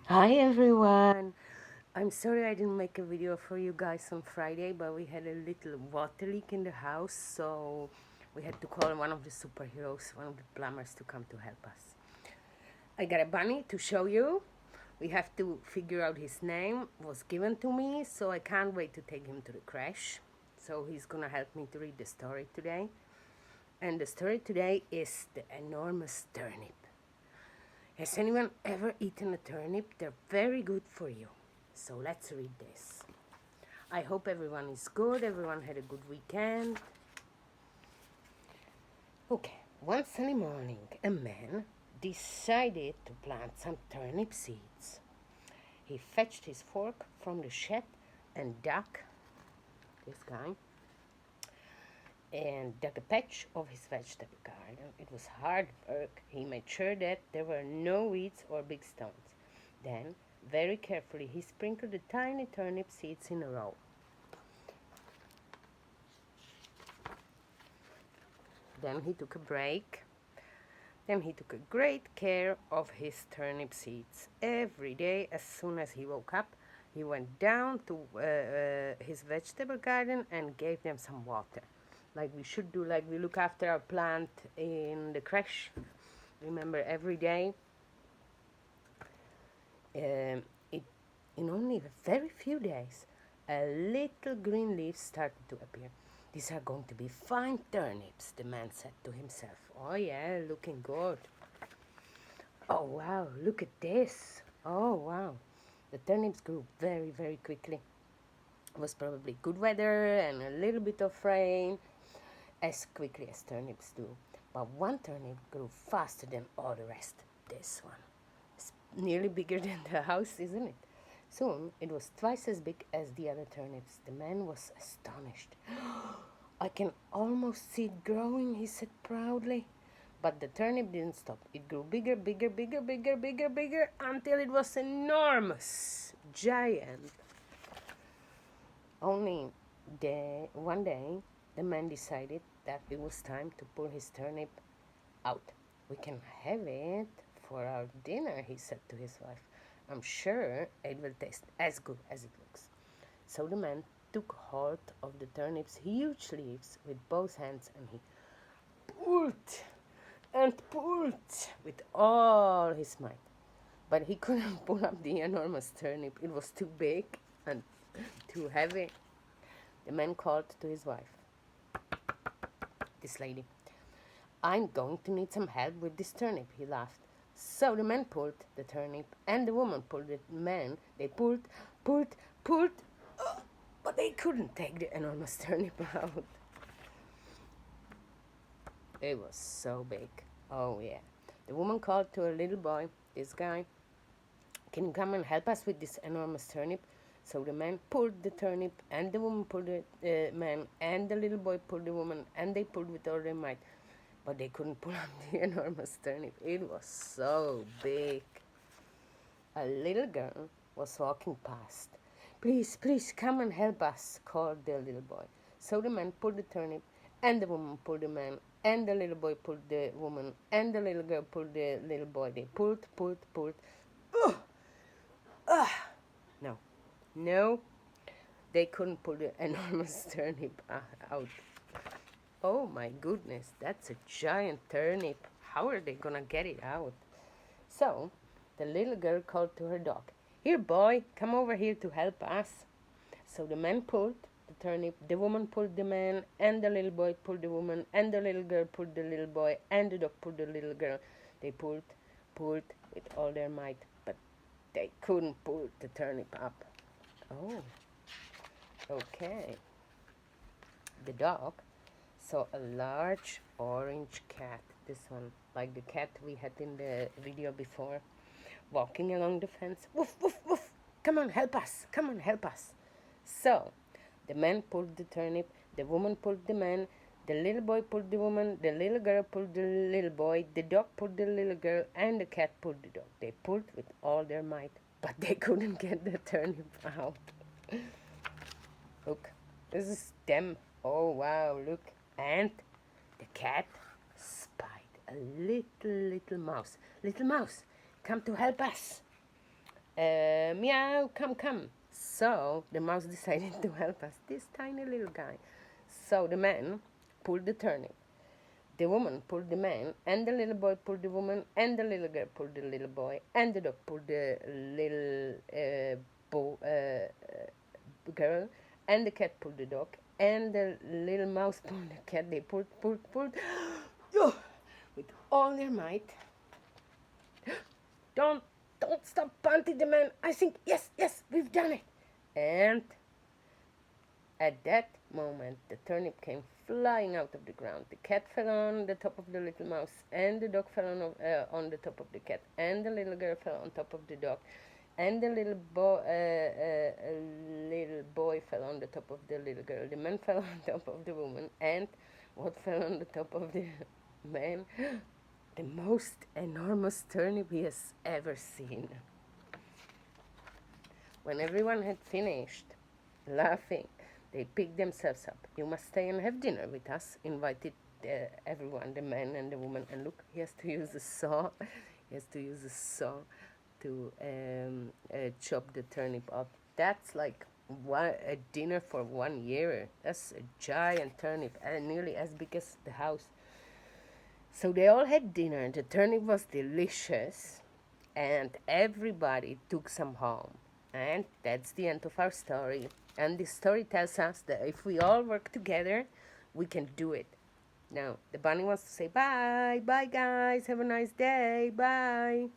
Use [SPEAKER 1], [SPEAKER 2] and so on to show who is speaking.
[SPEAKER 1] Hi everyone! I'm sorry I didn't make a video for you guys on Friday, but we had a little water leak in the house, so we had to call one of the superheroes, one of the plumbers, to come to help us. I got a bunny to show you. We have to figure out his name. It was given to me, so I can't wait to take him to the crash. So he's gonna help me to read the story today. And the story today is The Enormous Turnip. Has anyone ever eaten a turnip? They're very good for you. So let's read this. I hope everyone is good, everyone had a good weekend. Okay, one sunny morning, a man decided to plant some turnip seeds. He fetched his fork from the shed and dug, this guy, and dug a patch of his vegetable garden. It was hard work. He made sure that there were no weeds or big stones. Then, very carefully, he sprinkled the tiny turnip seeds in a row. Then he took a break. Then he took a great care of his turnip seeds. Every day, as soon as he woke up, he went down to his vegetable garden and gave them some water. Like we should do, like we look after our plant in the crash. Remember, every day. Um, in only a very few days, a little green leaf started to appear. These are going to be fine turnips, the man said to himself. Oh yeah, looking good. Oh wow, look at this. Oh wow. The turnips grew very, very quickly. It was probably good weather and a little bit of rain, as quickly as turnips do. But one turnip grew faster than all the rest. This one. It's nearly bigger than the house, isn't it? Soon it was twice as big as the other turnips. The man was astonished. I can almost see it growing, he said proudly. But the turnip didn't stop. It grew bigger, bigger, bigger, bigger, bigger, bigger, until it was enormous, giant. Only one day, the man decided that it was time to pull his turnip out. We can have it for our dinner, he said to his wife. I'm sure it will taste as good as it looks. So the man took hold of the turnip's huge leaves with both hands, and he pulled and pulled with all his might. But he couldn't pull up the enormous turnip. It was too big and too heavy. The man called to his wife, this lady. I'm going to need some help with this turnip, he laughed. So the man pulled the turnip, and the woman pulled the man. They pulled, pulled, pulled, but they couldn't take the enormous turnip out. It was so big. Oh, yeah. The woman called to a little boy, this guy, can you come and help us with this enormous turnip? So the man pulled the turnip, and the woman pulled the man, and the little boy pulled the woman, and they pulled with all their might. But they couldn't pull up the enormous turnip. It was so big. A little girl was walking past. Please, please, come and help us, called the little boy. So the man pulled the turnip, and the woman pulled the man, and the little boy pulled the woman, and the little girl pulled the little boy. They pulled, pulled, pulled. Ugh! No, no, they couldn't pull the enormous turnip out. Oh my goodness, that's a giant turnip. How are they gonna get it out? So the little girl called to her dog, here, boy, come over here to help us. So the man pulled the turnip, the woman pulled the man, and the little boy pulled the woman, and the little girl pulled the little boy, and the dog pulled the little girl. They pulled, pulled with all their might, but they couldn't pull the turnip up. Oh, okay. The dog saw a large orange cat, this one, like the cat we had in the video before, walking along the fence. Woof, woof, woof. Come on, help us. Come on, help us. So the man pulled the turnip, the woman pulled the man, the little boy pulled the woman, the little girl pulled the little boy, the dog pulled the little girl, and the cat pulled the dog. They pulled with all their might, but they couldn't get the turnip out. Look, this is them. Oh wow, look. And the cat spied a little mouse. Little mouse, come to help us. Meow, come, come. So the mouse decided to help us, this tiny little guy. So the man pulled the turnip. The woman pulled the man, and the little boy pulled the woman, and the little girl pulled the little boy, and the dog pulled the little girl, and the cat pulled the dog, and the little mouse pulled the cat. They pulled, pulled, pulled, with all their might. Don't, don't stop, panted the man. I think, yes, yes, we've done it. And at that moment, the turnip came flying out of the ground. The cat fell on the top of the little mouse, and the dog fell on the top of the cat, and the little girl fell on top of the dog, and the little boy fell on the top of the little girl. The man fell on top of the woman, and what fell on the top of the man? The most enormous turnip he has ever seen. When everyone had finished laughing, they picked themselves up. You must stay and have dinner with us, invited everyone, the man and the woman. And look, he has to use a saw. He has to use a saw to chop the turnip up. That's like a dinner for 1 year. That's a giant turnip, nearly as big as the house. So they all had dinner. The turnip was delicious, and everybody took some home. And that's the end of our story. And this story tells us that if we all work together, we can do it. Now, the bunny wants to say bye. Bye, guys. Have a nice day. Bye.